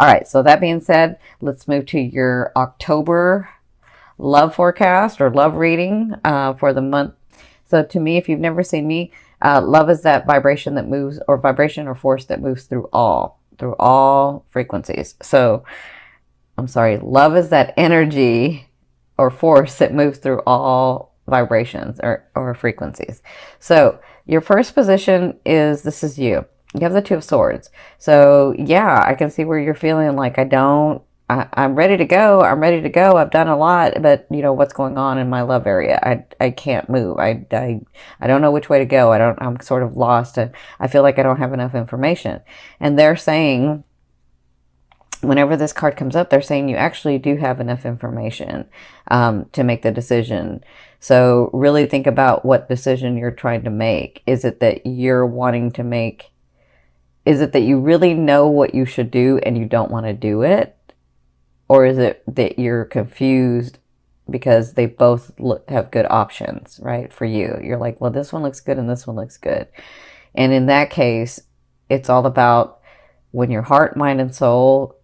All right, so that being said, let's move to your October love forecast or love reading for the month. So to me, if you've never seen me, love is that vibration that moves, or vibration or force that moves through all frequencies. So I'm sorry, love is that energy or force that moves through all vibrations or frequencies. So your first position is, this is you. You have the Two of Swords. So yeah, I can see where you're feeling like I'm ready to go. I'm ready to go. I've done a lot, but you know what's going on in my love area. I can't move. I don't know which way to go. I'm sort of lost. I feel like I don't have enough information. And they're saying, whenever this card comes up, they're saying you actually do have enough information to make the decision. So really think about what decision you're trying to make. Is it that you're wanting to make, is it that you really know what you should do and you don't want to do it? Or is it that you're confused because they both have good options, right, for you? You're like, well, this one looks good and this one looks good. And in that case, it's all about when your heart, mind, and soul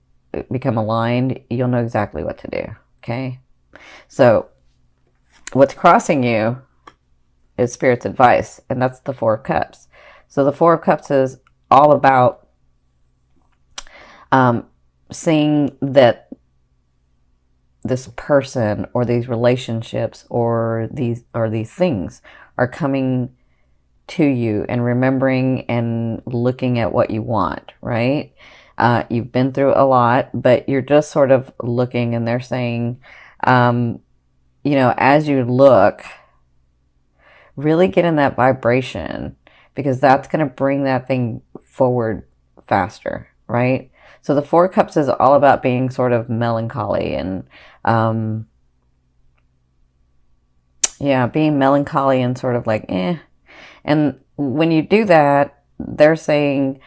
become aligned, you'll know exactly what to do, okay? So what's crossing you is Spirit's advice, and that's the Four of Cups. So the Four of Cups is all about seeing that this person or these relationships or these things are coming to you, and remembering and looking at what you want, right? You've been through a lot, but you're just sort of looking, and they're saying, you know, as you look, really get in that vibration, because that's going to bring that thing forward faster, right? So the Four of Cups is all about being sort of melancholy and, yeah, being melancholy and sort of like, eh. And when you do that, they're saying,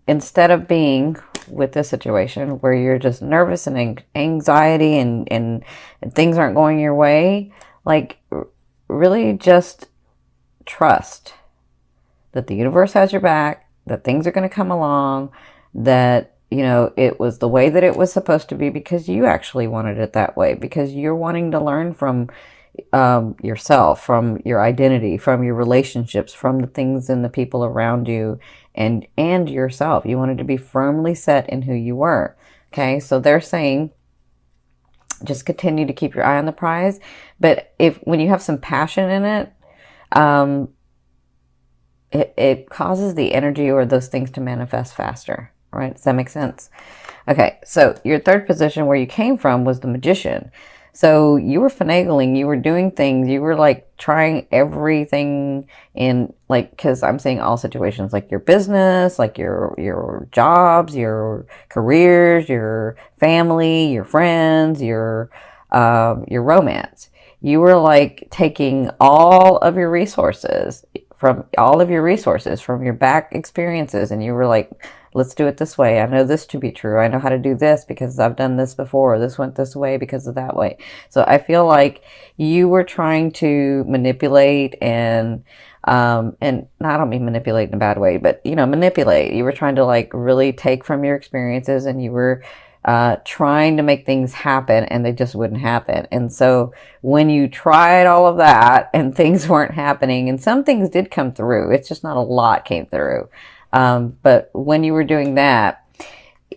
instead of being with this situation where you're just nervous and anxiety and things aren't going your way, like really just trust that the universe has your back, that things are going to come along, that, you know, it was the way that it was supposed to be because you actually wanted it that way, because you're wanting to learn from yourself, from your identity, from your relationships, from the things and the people around you, and yourself. You wanted to be firmly set in who you were. Okay, so they're saying just continue to keep your eye on the prize, but when you have some passion in it, it causes the energy or those things to manifest faster, right? Does that make sense? Okay, so your third position where you came from was the Magician. So you were finagling, you were doing things, you were like trying everything in, like, because I'm saying all situations, like your business, like your jobs, your careers, your family, your friends, your romance. You were like taking all of your resources from your back experiences, and you were like, let's do it this way. I know this to be true. I know how to do this because I've done this before. This went this way because of that way. So I feel like you were trying to manipulate and I don't mean manipulate in a bad way, but, you know, manipulate. You were trying to like really take from your experiences, and you were trying to make things happen, and they just wouldn't happen. And so when you tried all of that and things weren't happening, and some things did come through, it's just not a lot came through. But when you were doing that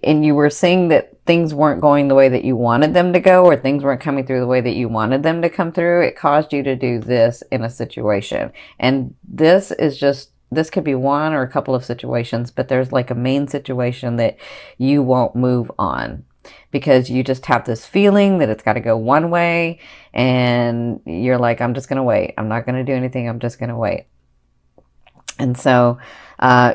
and you were seeing that things weren't going the way that you wanted them to go, or things weren't coming through the way that you wanted them to come through, it caused you to do this in a situation. And this could be one or a couple of situations, but there's like a main situation that you won't move on because you just have this feeling that it's got to go one way, and you're like, I'm just going to wait. I'm not going to do anything. I'm just going to wait. And so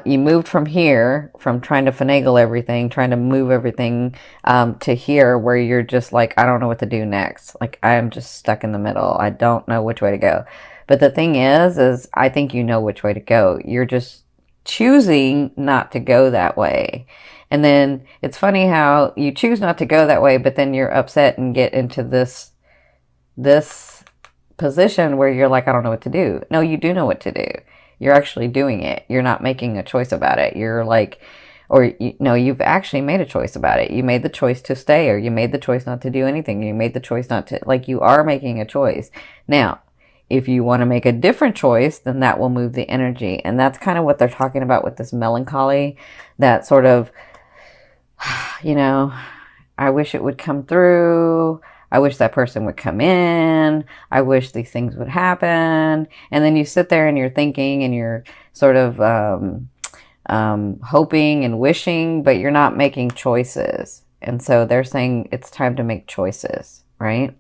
you moved from here, from trying to finagle everything, trying to move everything to here, where you're just like, I don't know what to do next. Like, I'm just stuck in the middle. I don't know which way to go. But the thing is I think you know which way to go. You're just choosing not to go that way. And then it's funny how you choose not to go that way, but then you're upset and get into this position where you're like, I don't know what to do. No, you do know what to do. You're actually doing it. You're not making a choice about it. You're like, or you've actually made a choice about it. You made the choice to stay, or you made the choice not to do anything. You made the choice not to, like, you are making a choice. Now, if you want to make a different choice, then that will move the energy. And that's kind of what they're talking about with this melancholy, that sort of, I wish it would come through. I wish that person would come in. I wish these things would happen. And then you sit there and you're thinking and you're sort of hoping and wishing, but you're not making choices. And so they're saying it's time to make choices, right?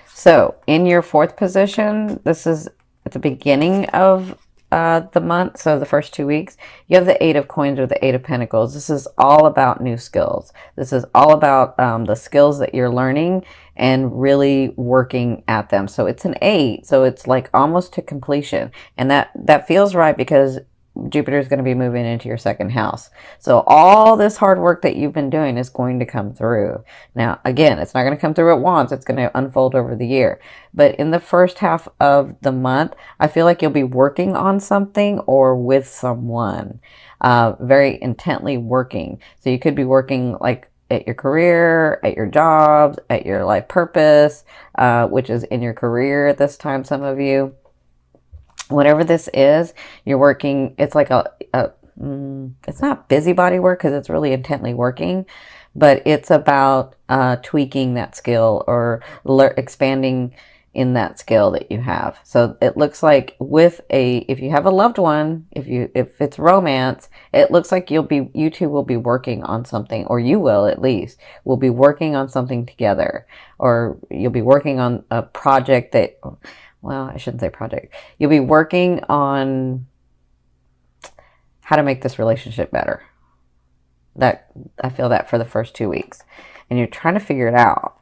So in your fourth position, this is at the beginning of the month, so the first 2 weeks, you have the Eight of Coins or the Eight of Pentacles. This is all about new skills. This is all about the skills that you're learning and really working at them. So it's an 8, so it's like almost to completion. And that feels right because Jupiter is going to be moving into your second house. So all this hard work that you've been doing is going to come through. Now, again, it's not going to come through at once. It's going to unfold over the year. But in the first half of the month, I feel like you'll be working on something or with someone, very intently working. So you could be working like at your career, at your jobs, at your life purpose, which is in your career at this time, some of you. Whatever this is, you're working, it's like it's not busybody work because it's really intently working, but it's about tweaking that skill or expanding in that skill that you have. So it looks like if you have a loved one, if it's romance, it looks like you two will be working on something, or you will at least, will be working on something together, or you'll be working on a project that, well, I shouldn't say project. You'll be working on how to make this relationship better. I feel that for the first 2 weeks. And you're trying to figure it out.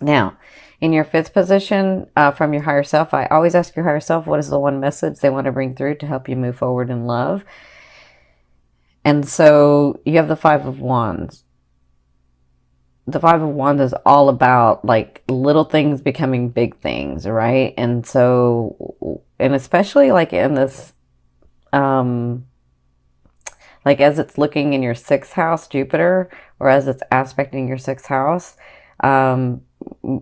Now, in your fifth position, from your higher self, I always ask your higher self, what is the one message they want to bring through to help you move forward in love? And so you have the Five of Wands. The Five of Wands is all about like little things becoming big things, right? And so, and especially like in this, like as it's looking in your sixth house, Jupiter, or as it's aspecting your sixth house, you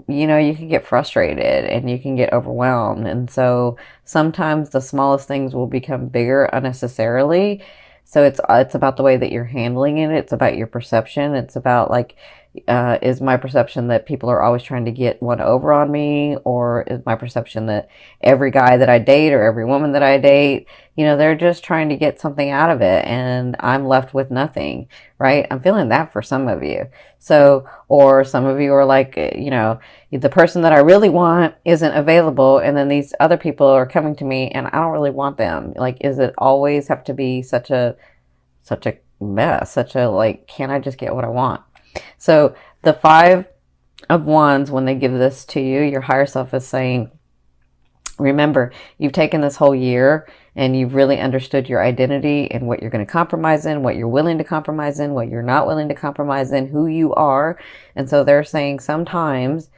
can get frustrated and you can get overwhelmed. And so sometimes the smallest things will become bigger unnecessarily. So it's about the way that you're handling it. It's about your perception. It's about like, is my perception that people are always trying to get one over on me? Or is my perception that every guy that I date or every woman that I date, they're just trying to get something out of it and I'm left with nothing, right? I'm feeling that for some of you. So, or some of you are like, the person that I really want isn't available, and then these other people are coming to me and I don't really want them. Like, is it always have to be such a mess, like, can't I just get what I want? So the Five of Wands, when they give this to you, your higher self is saying, remember, you've taken this whole year and you've really understood your identity and what you're going to compromise in, what you're willing to compromise in, what you're not willing to compromise in, who you are. And so they're saying sometimes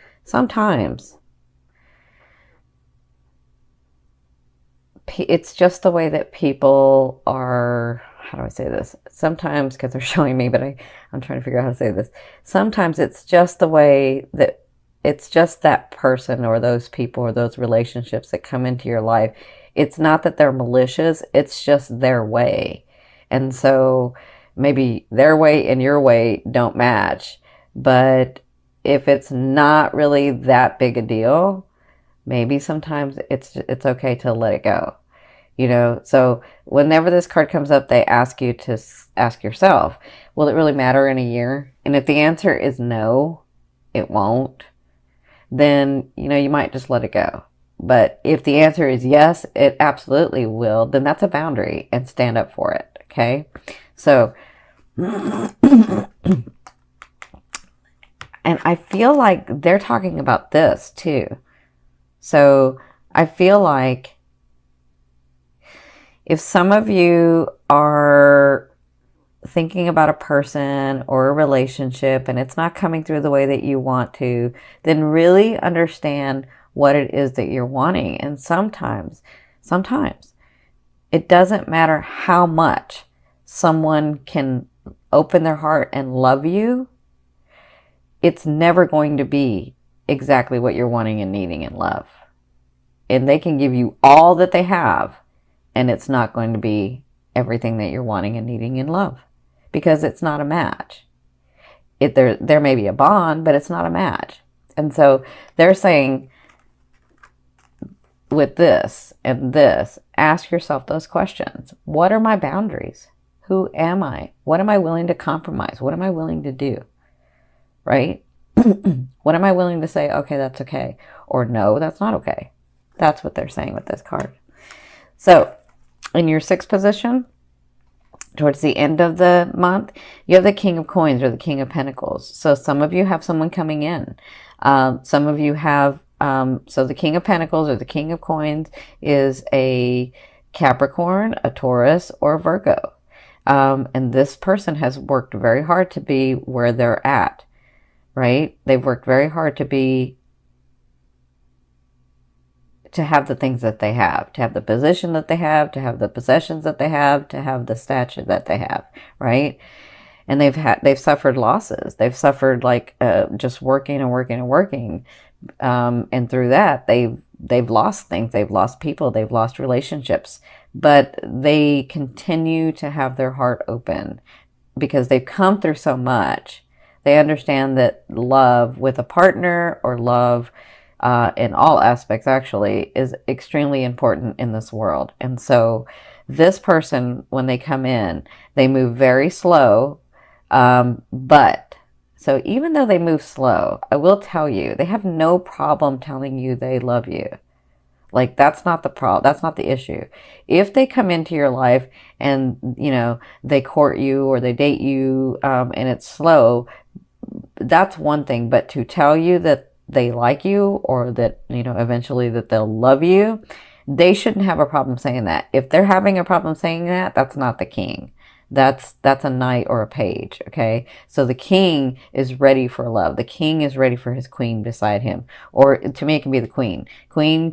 it's just the way that people are. How do I say this? Sometimes, because they're showing me, but I'm trying to figure out how to say this. Sometimes it's just the way that it's just that person or those people or those relationships that come into your life. It's not that they're malicious. It's just their way. And so maybe their way and your way don't match. But if it's not really that big a deal, maybe sometimes it's okay to let it go. So whenever this card comes up, they ask you to ask yourself, will it really matter in a year? And if the answer is no, it won't, then, you might just let it go. But if the answer is yes, it absolutely will, then that's a boundary and stand up for it. Okay. So, and I feel like they're talking about this too. So I feel like if some of you are thinking about a person or a relationship and it's not coming through the way that you want to, then really understand what it is that you're wanting. And sometimes it doesn't matter how much. someone can open their heart and love you, it's never going to be exactly what you're wanting and needing in love. And they can give you all that they have, and it's not going to be everything that you're wanting and needing in love, because it's not a match. There may be a bond, but it's not a match. And so they're saying, with this and this, ask yourself those questions. What are my boundaries? Who am I? What am I willing to compromise? What am I willing to do? Right? What am I willing to say, okay, that's okay, or no, that's not okay? That's what they're saying with this card. So in your 6th position, towards the end of the month, you have the King of Coins or the King of Pentacles. So some of you have someone coming in. Some of you have, so the King of Pentacles or the King of Coins is a Capricorn, a Taurus, or a Virgo. And this person has worked very hard to be where they're at, right? They've worked very hard to have the things that they have, to have the position that they have, to have the possessions that they have, to have the stature that they have, right? And they've suffered losses. They've suffered like just working and working and working, and through that they've lost things. They've lost people. They've lost relationships, but they continue to have their heart open because they've come through so much. They understand that love with a partner, or love in all aspects actually, is extremely important in this world. And so this person, when they come in, they move very slow, but so even though they move slow, I will tell you, they have no problem telling you they love you. Like, that's not the problem. That's not the issue. If they come into your life and, you know, they court you or they date you, and it's slow, that's one thing. But to tell you that they like you, or that, you know, eventually that they'll love you, they shouldn't have a problem saying that. If they're having a problem saying that, that's not the king. That's a knight or a page, okay? So the king is ready for love. The king is ready for his queen beside him. Or to me, it can be the queen. Queen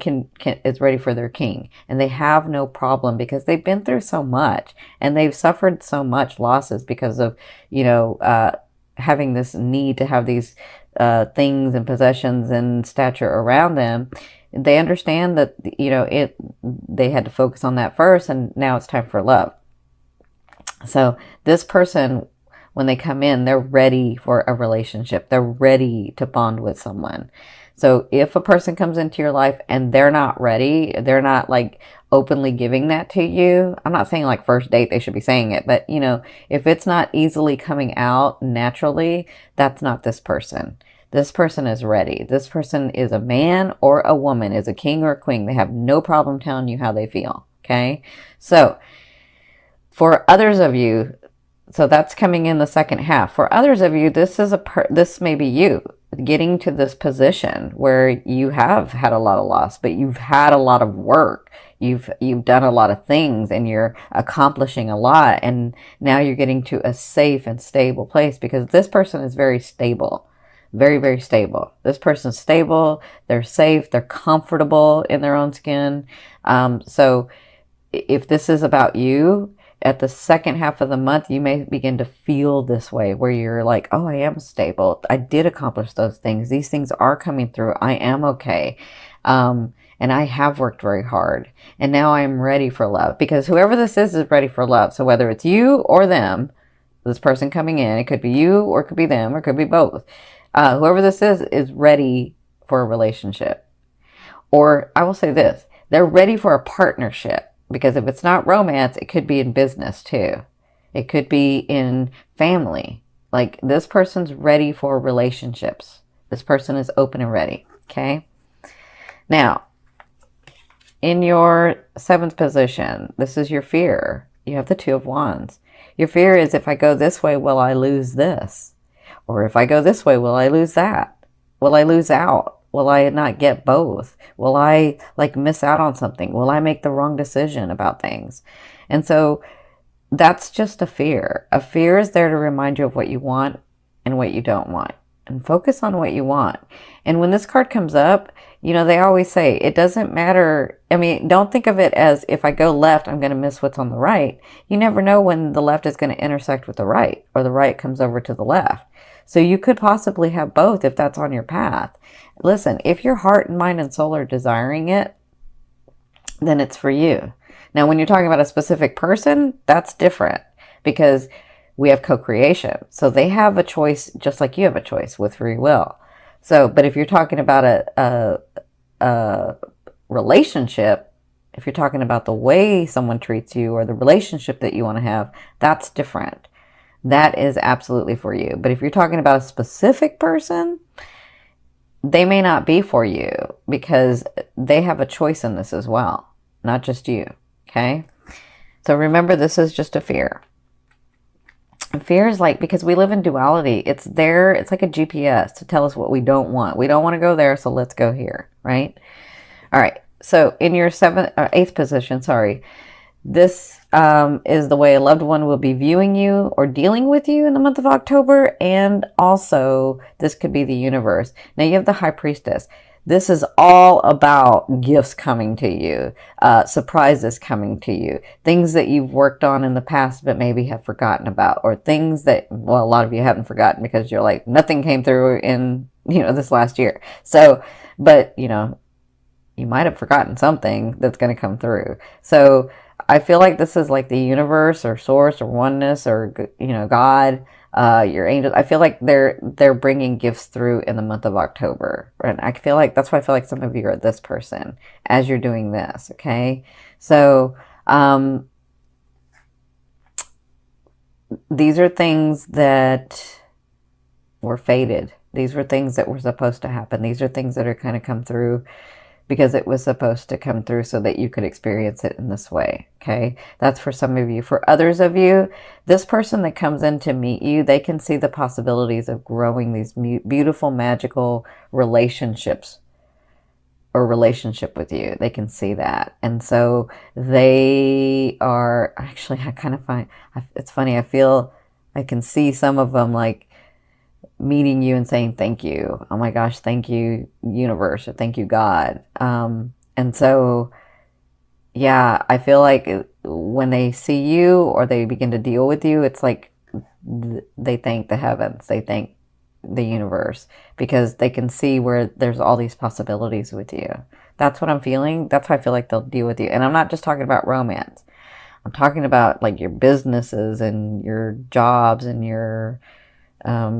is ready for their king. And they have no problem because they've been through so much. And they've suffered so much losses because of, you know, having this need to have these things and possessions and stature around them. They understand that, you know, they had to focus on that first, and now it's time for love. So this person, when they come in, they're ready for a relationship. They're ready to bond with someone. So if a person comes into your life and they're not ready, they're not like openly giving that to you. I'm not saying like first date they should be saying it, but you know, if it's not easily coming out naturally, that's not this person. This person is ready. This person is a man or a woman, is a king or a queen. They have no problem telling you how they feel. Okay. So for others of you, so that's coming in the second half. For others of you, this may be you getting to this position where you have had a lot of loss, but you've had a lot of work. You've done a lot of things, and you're accomplishing a lot, and now you're getting to a safe and stable place because this person is very stable. Very, very stable. This person's stable. They're safe. They're comfortable in their own skin. So if this is about you, at the second half of the month, you may begin to feel this way where you're like, oh, I am stable. I did accomplish those things. These things are coming through. I am okay. And I have worked very hard. And now I'm ready for love, because whoever this is ready for love. So whether it's you or them, this person coming in, it could be you or it could be them or it could be both. Whoever this is ready for a relationship. Or I will say this, they're ready for a partnership. Because if it's not romance, it could be in business too. It could be in family. Like, this person's ready for relationships. This person is open and ready. Okay. Now, in your 7th position, this is your fear. You have the 2 of Wands. Your fear is, if I go this way, will I lose this? Or if I go this way, will I lose that? Will I lose out? Will I not get both? Will I like miss out on something? Will I make the wrong decision about things? And so that's just a fear. A fear is there to remind you of what you want and what you don't want. and focus on what you want. And when this card comes up, you know, they always say it doesn't matter. I mean, don't think of it as if I go left, I'm going to miss what's on the right. You never know when the left is going to intersect with the right, or the right comes over to the left. So you could possibly have both if that's on your path. Listen, if your heart and mind and soul are desiring it, then it's for you. Now, when you're talking about a specific person, that's different, because we have co-creation. So they have a choice just like you have a choice with free will. So, but if you're talking about a relationship, if you're talking about the way someone treats you or the relationship that you want to have, that's different. That is absolutely for you. But if you're talking about a specific person, they may not be for you, because they have a choice in this as well, not just you. Okay? So remember, this is just a fear. Fear is like, because we live in duality, it's there, it's like a GPS to tell us what we don't want. We don't want to go there, so let's go here, right? All right, so in your eighth position, sorry, this is the way a loved one will be viewing you or dealing with you in the month of October, and also this could be the universe. Now you have the High Priestess. This is all about gifts coming to you, surprises coming to you, things that you've worked on in the past but maybe have forgotten about, or things that, well, a lot of you haven't forgotten because you're like, nothing came through in, you know, this last year. So, but, you know, you might have forgotten something that's going to come through. So I feel like this is like the universe or source or oneness or, you know, God, your angels. I feel like they're bringing gifts through in the month of October. And I feel like that's why I feel like some of you are this person as you're doing this. Okay. So, these are things that were fated. These were things that were supposed to happen. These are things that are kind of come through because it was supposed to come through so that you could experience it in this way. Okay. That's for some of you. For others of you, this person that comes in to meet you, they can see the possibilities of growing these beautiful, magical relationships or relationship with you. They can see that. And so they are actually, I kind of find, it's funny. I feel I can see some of them like meeting you and saying thank you. Oh my gosh, thank you, universe, or thank you, God. And so, yeah, I feel like when they see you or they begin to deal with you, it's like they thank the heavens, they thank the universe, because they can see where there's all these possibilities with you. That's what I'm feeling. That's how I feel like they'll deal with you. And I'm not just talking about romance. I'm talking about like your businesses and your jobs and your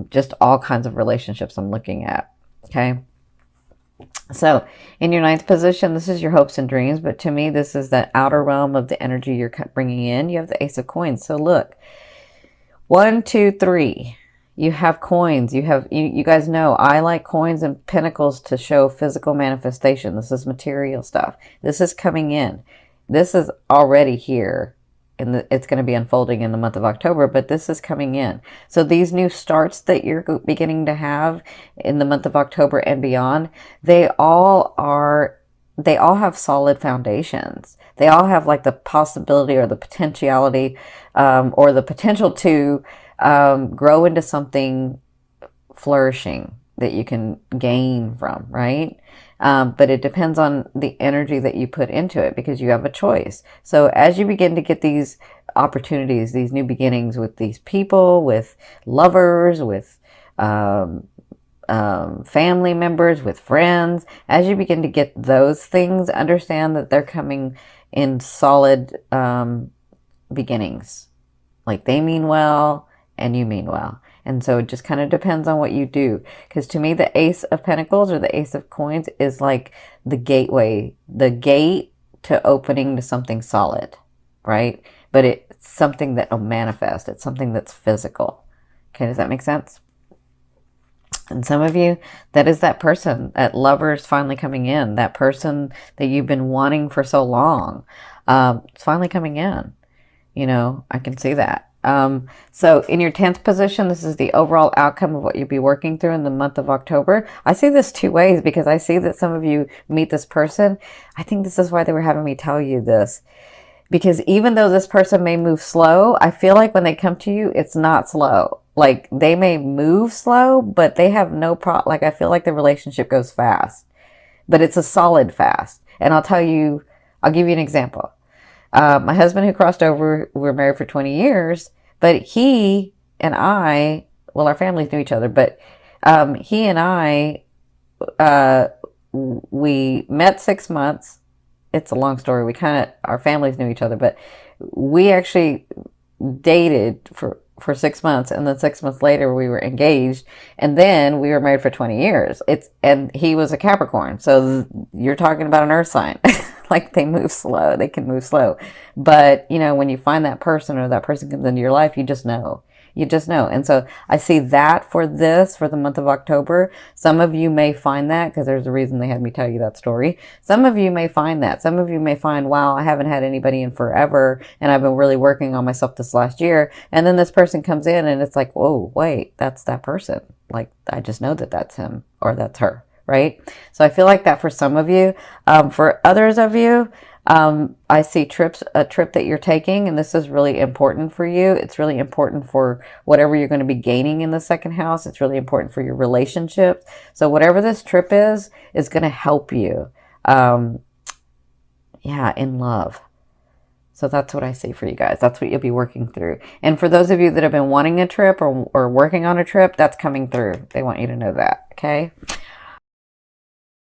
just all kinds of relationships I'm looking at. Okay. So in your ninth position, this is your hopes and dreams. But to me, this is the outer realm of the energy you're bringing in. You have the Ace of Coins. So look, 1, 2, 3. You have coins. You have, you guys know I like coins and pentacles to show physical manifestation. This is material stuff. This is coming in. This is already here. And it's going to be unfolding in the month of October, but this is coming in. So these new starts that you're beginning to have in the month of October and beyond, they all have solid foundations. They all have like the possibility or the potentiality, or the potential to grow into something flourishing that you can gain from, right? But it depends on the energy that you put into it, because you have a choice. So as you begin to get these opportunities, these new beginnings with these people, with lovers, with family members, with friends, as you begin to get those things, understand that they're coming in solid beginnings. Like they mean well and you mean well. And so it just kind of depends on what you do. Because to me, the Ace of Pentacles or the Ace of Coins is like the gateway, the gate to opening to something solid, right? But it's something that will manifest. It's something that's physical. Okay, does that make sense? And some of you, that is that person, that lover is finally coming in. That person that you've been wanting for so long. It's finally coming in. You know, I can see that. So in your 10th position, this is the overall outcome of what you'll be working through in the month of October. I see this two ways, because I see that some of you meet this person. I think this is why they were having me tell you this, because even though this person may move slow, I feel like when they come to you, it's not slow. Like, they may move slow, but they have no problem. Like, I feel like the relationship goes fast, but it's a solid fast. And I'll give you an example. My husband who crossed over, we were married for 20 years, but he and I, well, our families knew each other, but he and I, we met 6 months. It's a long story. Our families knew each other, but we actually dated for 6 months, and then 6 months later we were engaged, and then we were married for 20 years. And he was a Capricorn, so you're talking about an earth sign. Like, they move slow. They can move slow. But, when you find that person, or that person comes into your life, you just know. You just know. And so I see that for the month of October. Some of you may find that, because there's a reason they had me tell you that story. Some of you may find that. Some of you may find, wow, I haven't had anybody in forever, and I've been really working on myself this last year. And then this person comes in, and it's like, whoa, wait, that's that person. Like, I just know that that's him or that's her, right? So I feel like that for some of you. For others of you, I see a trip that you're taking, and this is really important for you. It's really important for whatever you're going to be gaining in the second house. It's really important for your relationships. So whatever this trip is going to help you, in love. So that's what I see for you guys. That's what you'll be working through. And for those of you that have been wanting a trip or working on a trip, that's coming through. They want you to know that, okay?